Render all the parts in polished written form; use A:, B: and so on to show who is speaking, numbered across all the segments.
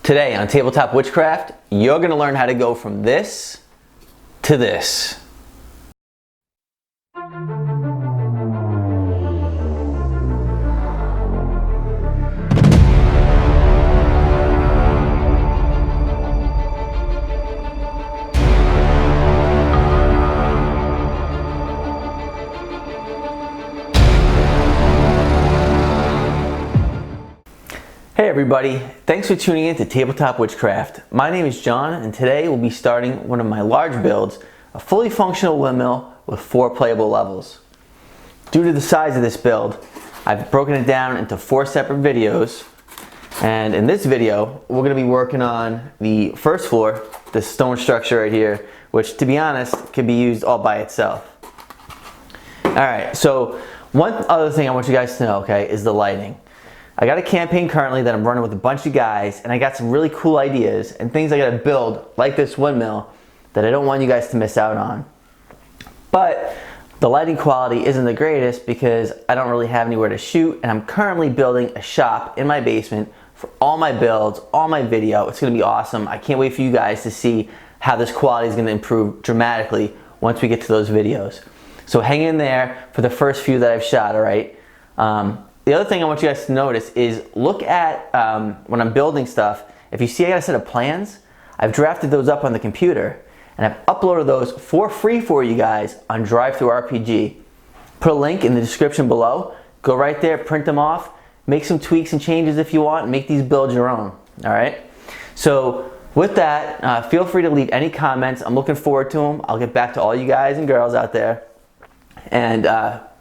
A: Today on Tabletop WitchCRAFT, you're going to learn how to go from this to this. Hey everybody, thanks for tuning in to Tabletop WitchCRAFT. My name is John and today we'll be starting one of my large builds, a fully functional windmill with 4 playable levels. Due to the size of this build, I've broken it down into 4 separate videos, and in this video we're going to be working on the first floor, this stone structure right here, which to be honest can be used all by itself. Alright, so one other thing I want you guys to know, okay, is the lighting. I got a campaign currently that I'm running with a bunch of guys, and I got some really cool ideas and things I gotta build, like this windmill, that I don't want you guys to miss out on. But the lighting quality isn't the greatest because I don't really have anywhere to shoot, and I'm currently building a shop in my basement for all my builds, all my video. It's gonna be awesome. I can't wait for you guys to see how this quality is gonna improve dramatically once we get to those videos. So hang in there for the first few that I've shot, all right? The other thing I want you guys to notice is look at when I'm building stuff. If you see I got a set of plans, I've drafted those up on the computer and I've uploaded those for free for you guys on DriveThruRPG. Put a link in the description below. Go right there, print them off, make some tweaks and changes if you want, and make these builds your own. All right. So with that, feel free to leave any comments. I'm looking forward to them. I'll get back to all you guys and girls out there, and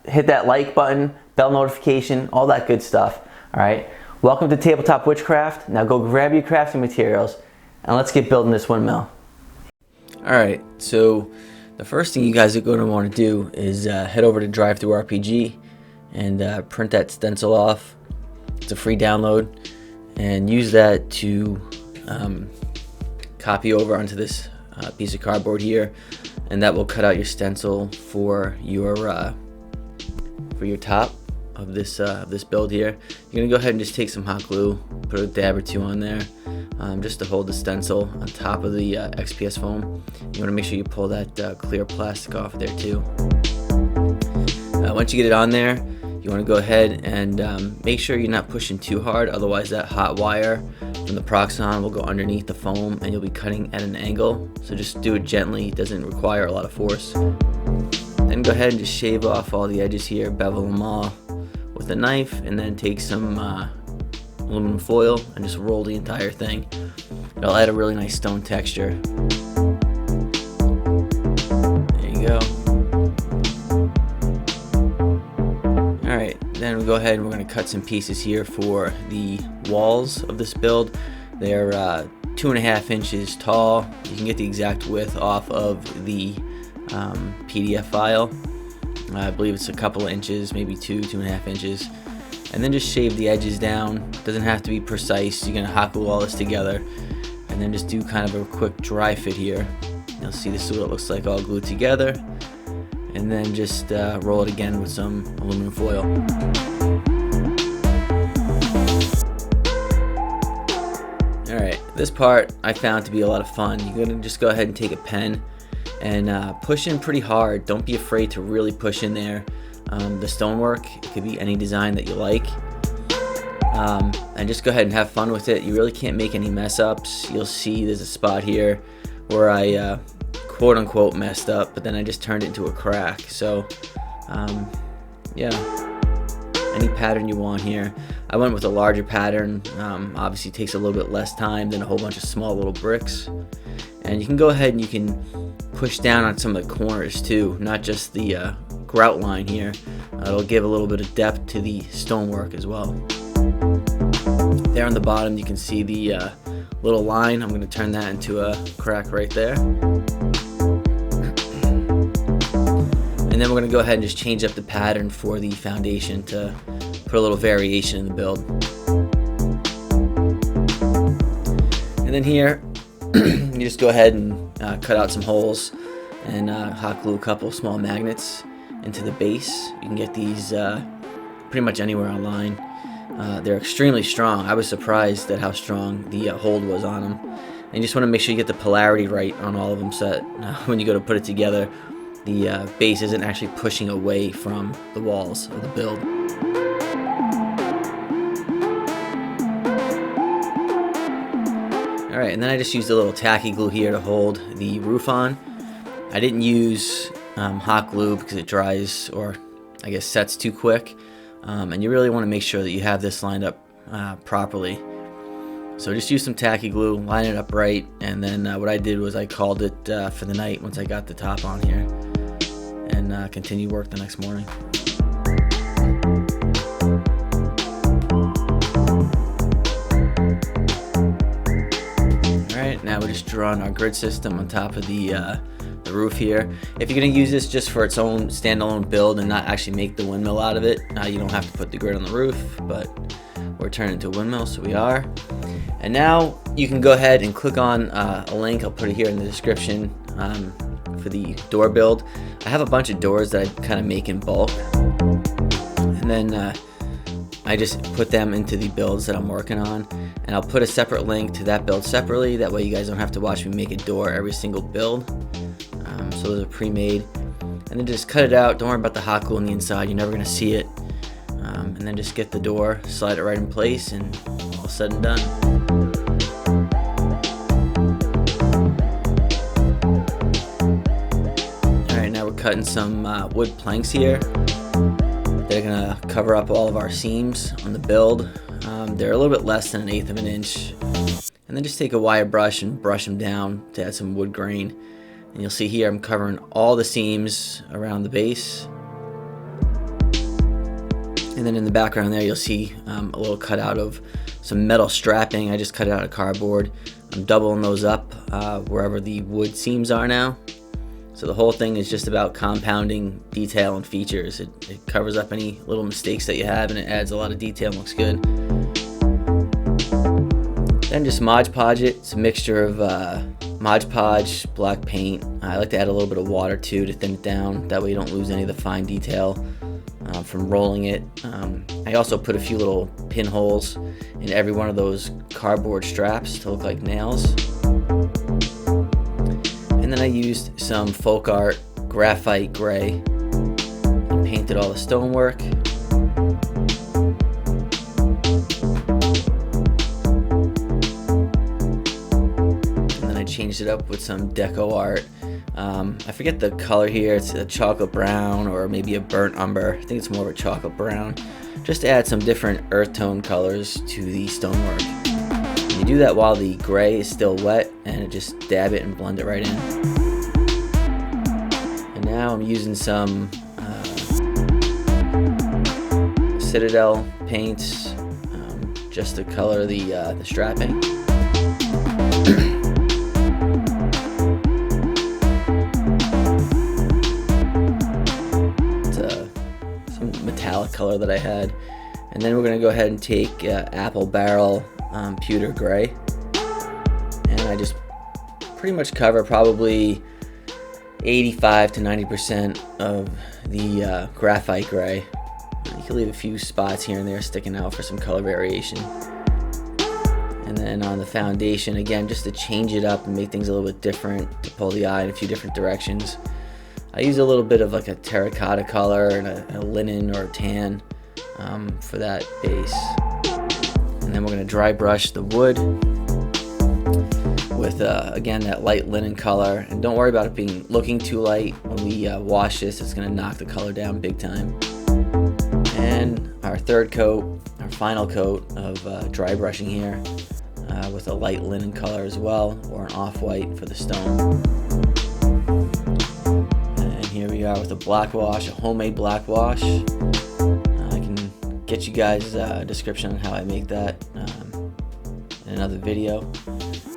A: hit that like button, bell notification, all that good stuff. All right, welcome to Tabletop WitchCRAFT. Now go grab your crafting materials and let's get building this windmill. All right, so the first thing you guys are going to want to do is head over to DriveThruRPG and print that stencil off. It's a free download, and use that to copy over onto this piece of cardboard here, and that will cut out your stencil for your top of this build here. You're gonna go ahead and just take some hot glue, put a dab or 2 on there, just to hold the stencil on top of the XPS foam. You want to make sure you pull that clear plastic off there too. Once you get it on there, you want to go ahead and make sure you're not pushing too hard, otherwise that hot wire from the Proxxon will go underneath the foam and you'll be cutting at an angle. So just do it gently, it doesn't require a lot of force. Then go ahead and just shave off all the edges here, bevel them all with a knife, and then take some aluminum foil and just roll the entire thing. It'll add a really nice stone texture. There you go. Alright, then we'll go ahead and we're going to cut some pieces here for the walls of this build. They're 2.5 inches tall. You can get the exact width off of the PDF file. I believe it's a couple of inches, maybe 2.5 inches, and then just shave the edges down. Doesn't have to be precise. You're gonna hot glue all this together and then just do kind of a quick dry fit here. You'll see this is what it looks like all glued together, and then just roll it again with some aluminum foil. Alright, this part I found to be a lot of fun. You're gonna just go ahead and take a pen and push in pretty hard. Don't be afraid to really push in there. The stonework, it could be any design that you like, and just go ahead and have fun with it. You really can't make any mess ups. You'll see there's a spot here where I quote unquote messed up, but then I just turned it into a crack. So yeah, any pattern you want here. I went with a larger pattern. Obviously takes a little bit less time than a whole bunch of small little bricks, and you can go ahead and you can push down on some of the corners too, not just the grout line here. It'll give a little bit of depth to the stonework as well. There on the bottom you can see the little line. I'm going to turn that into a crack right there. And then we're going to go ahead and just change up the pattern for the foundation to put a little variation in the build. And then here you just go ahead and cut out some holes and hot glue a couple small magnets into the base. You can get these pretty much anywhere online. They're extremely strong. I was surprised at how strong the hold was on them. And you just want to make sure you get the polarity right on all of them, so that when you go to put it together, the base isn't actually pushing away from the walls of the build. Alright, and then I just used a little tacky glue here to hold the roof on. I didn't use hot glue because it dries, or I guess sets too quick. And you really want to make sure that you have this lined up properly. So just use some tacky glue, line it up right, and then what I did was I called it for the night once I got the top on here, and continue work the next morning. Alright, now we're just drawing our grid system on top of the roof here. If you're going to use this just for its own standalone build and not actually make the windmill out of it, you don't have to put the grid on the roof, but we're turning into a windmill, so we are. And now you can go ahead and click on a link, I'll put it here in the description, for the door build. I have a bunch of doors that I kind of make in bulk, and then I just put them into the builds that I'm working on, and I'll put a separate link to that build separately. That way you guys don't have to watch me make a door every single build. So those are pre-made, and then just cut it out. Don't worry about the hot glue on the inside, you're never going to see it. And then just get the door, slide it right in place, and all said and done. Alright, now we're cutting some wood planks here. They're going to cover up all of our seams on the build. They're a little bit less than 1/8 of an inch. And then just take a wire brush and brush them down to add some wood grain. And you'll see here I'm covering all the seams around the base. And then in the background there you'll see a little cutout of some metal strapping. I just cut it out of cardboard. I'm doubling those up wherever the wood seams are now. So the whole thing is just about compounding detail and features. It covers up any little mistakes that you have, and it adds a lot of detail and looks good. Then just Mod Podge it. It's a mixture of Mod Podge, black paint. I like to add a little bit of water too to thin it down. That way you don't lose any of the fine detail from rolling it. I also put a few little pinholes in every one of those cardboard straps to look like nails. And then I used some folk art graphite gray and painted all the stonework. Changed it up with some deco art. I forget the color here. It's a chocolate brown or maybe a burnt umber. I think it's more of a chocolate brown. Just to add some different earth tone colors to the stonework. And you do that while the gray is still wet, and just dab it and blend it right in. And now I'm using some Citadel paints just to color the strapping. Metallic color that I had, and then we're going to go ahead and take apple barrel pewter gray, and I just pretty much cover probably 85 to 90% of the graphite gray. You can leave a few spots here and there sticking out for some color variation. And then on the foundation, again, just to change it up and make things a little bit different, to pull the eye in a few different directions, I use a little bit of like a terracotta color and a linen or a tan for that base. And then we're going to dry brush the wood with again that light linen color. And don't worry about it being looking too light. When we wash this, it's going to knock the color down big time. And our third coat, our final coat of dry brushing here with a light linen color as well, or an off-white for the stone. Here we are with a black wash, a homemade black wash. I can get you guys a description on how I make that in another video.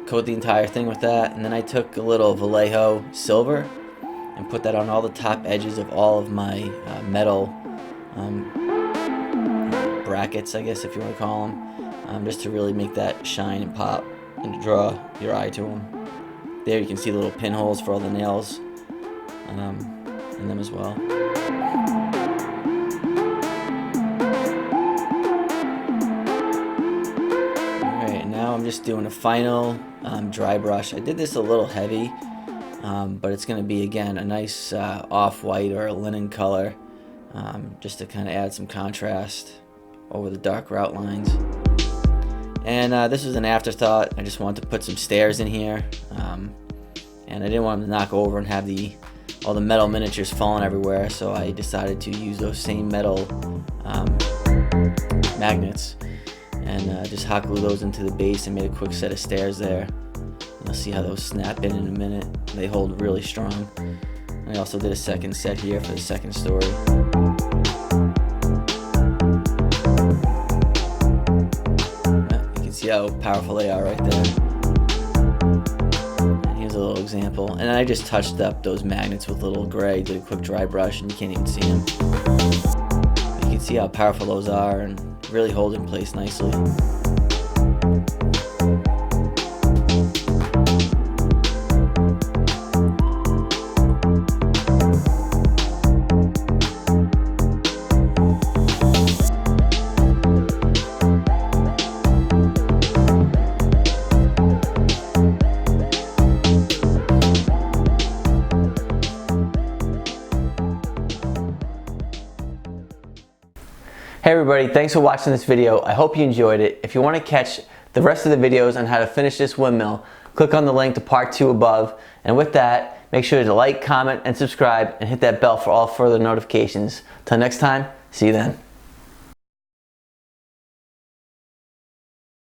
A: Coat the entire thing with that, and then I took a little Vallejo silver and put that on all the top edges of all of my metal brackets, I guess if you want to call them, just to really make that shine and pop and to draw your eye to them. There you can see the little pinholes for all the nails in them as well. I'm just doing a final dry brush. I did this a little heavy, but it's going to be, again, a nice off-white or a linen color, just to kind of add some contrast over the darker outlines. And this was an afterthought. I just wanted to put some stairs in here, and I didn't want them to knock over and have all the metal miniatures falling everywhere, so I decided to use those same metal magnets and just hot glue those into the base and made a quick set of stairs there. You'll see how those snap in a minute. They hold really strong. I also did a second set here for the second story. You can see how powerful they are right there. And here's a little example. And I just touched up those magnets with a little gray, did a quick dry brush, and you can't even see them. You can see how powerful those are and really hold in place nicely. Hey everybody, thanks for watching this video. I hope you enjoyed it. If you want to catch the rest of the videos on how to finish this windmill, click on the link to part 2 above. And with that, make sure to like, comment, and subscribe, and hit that bell for all further notifications. Till next time, see you then.